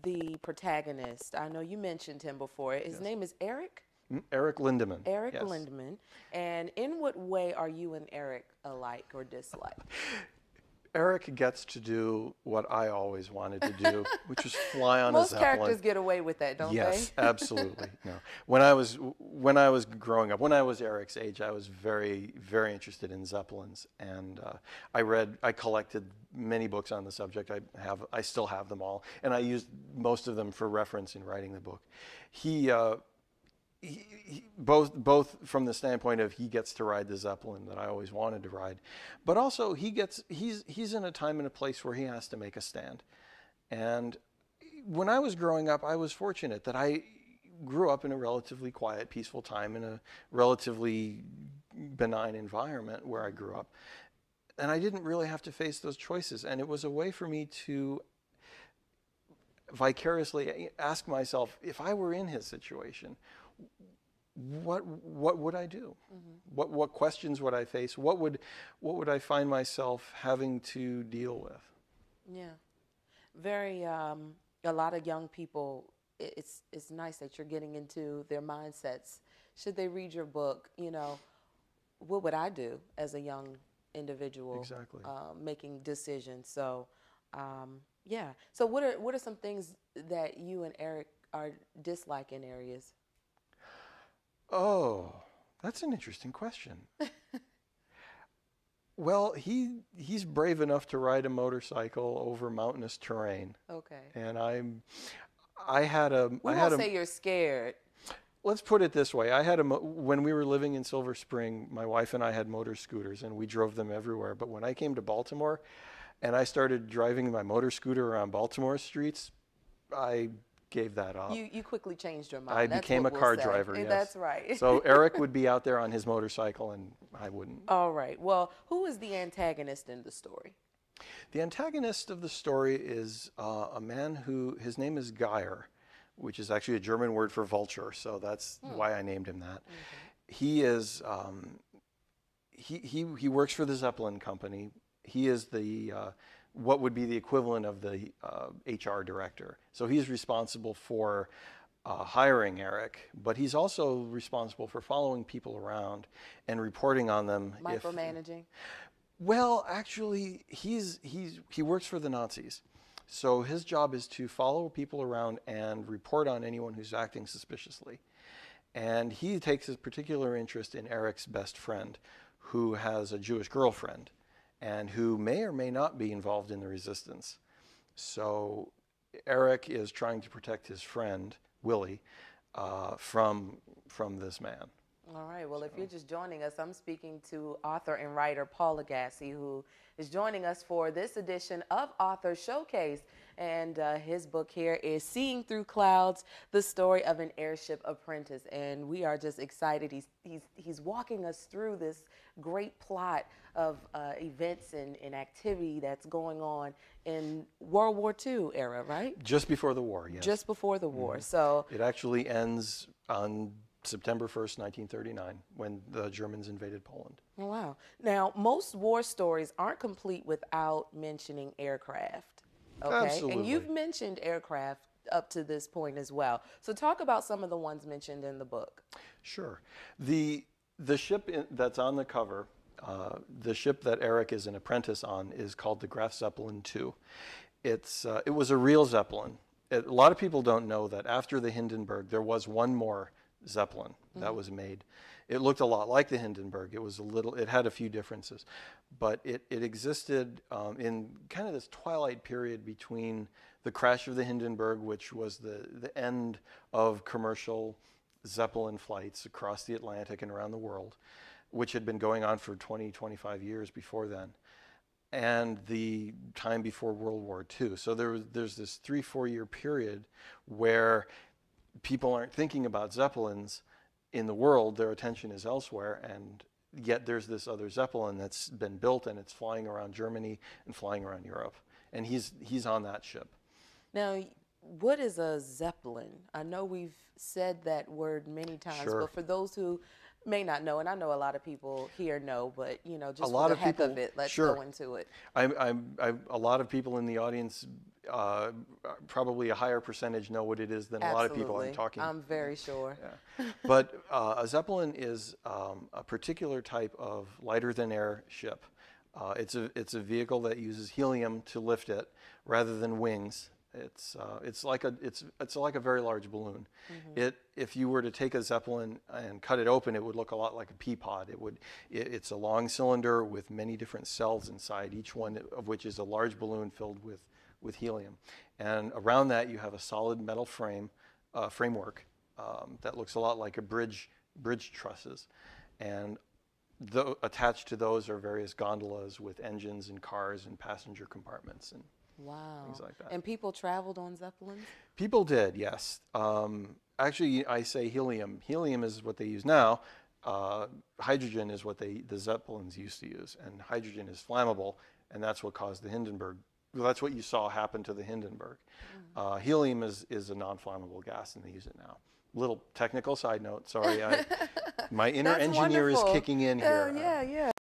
the protagonist. I know you mentioned him before. His name is Eric? Eric Lindemann. Eric yes. Lindemann. And in what way are you and Eric alike or dislike? Eric gets to do what I always wanted to do, which is fly on a Most Zeppelin. characters get away with that, don't they? Yes, absolutely. No. When I was growing up, when I was Eric's age, I was very, very interested in Zeppelins, and I collected many books on the subject. I still have them all, and I used most of them for reference in writing the book. He both from the standpoint of he gets to ride the Zeppelin that I always wanted to ride, but also he's in a time and a place where he has to make a stand. And when I was growing up, I was fortunate that I grew up in a relatively quiet, peaceful time in a relatively benign environment where I grew up, and I didn't really have to face those choices. And it was a way for me to vicariously ask myself, if I were in his situation, what would I do? Mm-hmm. What questions would I face? What would I find myself having to deal with? Yeah, very. A lot of young people. It's nice that you're getting into their mindsets. Should they read your book? You know, what would I do as a young individual? Exactly. Making decisions. So, yeah. So what are some things that you and Eric are disliking areas? Oh, that's an interesting question. Well, he's brave enough to ride a motorcycle over mountainous terrain. Okay. And I had a. We won't say you're scared. Let's put it this way. When we were living in Silver Spring, my wife and I had motor scooters, and we drove them everywhere. But when I came to Baltimore, and I started driving my motor scooter around Baltimore streets, I gave that up. You quickly changed your mind. I became a car driver, yes. That's right. So Eric would be out there on his motorcycle, and I wouldn't. All right. Well, who is the antagonist in the story? The antagonist of the story is a man his name is Geyer, which is actually a German word for vulture, so that's why I named him that. Mm-hmm. He is, he works for the Zeppelin company. He is the what would be the equivalent of the HR director. So he's responsible for hiring Eric, but he's also responsible for following people around and reporting on them. Micromanaging? Well, actually, he works for the Nazis. So his job is to follow people around and report on anyone who's acting suspiciously. And he takes a particular interest in Eric's best friend, who has a Jewish girlfriend, and who may or may not be involved in the resistance. So Eric is trying to protect his friend, Willie, from this man. All right. Well, if you're just joining us, I'm speaking to author and writer Paul Lagasse, who is joining us for this edition of Author Showcase. And his book here is Seeing Through Clouds, the story of an airship apprentice. And we are just excited. He's walking us through this great plot of events and activity that's going on in World War II era, right? Just before the war, yes. Just before the war. Mm-hmm. So it actually ends on September 1st, 1939, when the Germans invaded Poland. Oh, wow. Now, most war stories aren't complete without mentioning aircraft. Okay? Absolutely. And you've mentioned aircraft up to this point as well. So talk about some of the ones mentioned in the book. Sure. The ship that's on the cover, the ship that Eric is an apprentice on, is called the Graf Zeppelin II. It was a real Zeppelin. A lot of people don't know that after the Hindenburg, there was one more Zeppelin that was made. It looked a lot like the Hindenburg. It had a few differences, but it existed in kind of this twilight period between the crash of the Hindenburg, which was the end of commercial Zeppelin flights across the Atlantic and around the world, which had been going on for 20, 25 years before then, and the time before World War II. So there's this 3-4 year period where people aren't thinking about Zeppelins in the world. Their attention is elsewhere, and yet there's this other Zeppelin that's been built, and it's flying around Germany and flying around Europe, and he's on that ship. Now, what is a Zeppelin? I know we've said that word many times, Sure. But for those who may not know, and I know a lot of people here know, but you know, just A lot for the of heck people, of it, let's sure. go into it. A lot of people in the audience, probably a higher percentage, know what it is than a lot of people I'm talking. I'm very sure. Yeah. But a Zeppelin is a particular type of lighter than air ship. It's a vehicle that uses helium to lift it rather than wings. It's like a very large balloon. Mm-hmm. If you were to take a Zeppelin and cut it open, it would look a lot like a pea pod. It's a long cylinder with many different cells inside, each one of which is a large balloon filled with helium. And around that you have a solid metal framework that looks a lot like a bridge trusses. And attached to those are various gondolas with engines and cars and passenger compartments and things like that. And people traveled on Zeppelins? People did, yes. Actually, I say helium. Helium is what they use now. Hydrogen is what the Zeppelins used to use, and hydrogen is flammable, and that's what caused the Hindenburg. Well, that's what you saw happen to the Hindenburg. Helium is a non-flammable gas, and they use it now. Little technical side note. Sorry, my inner engineer is kicking in here. Yeah.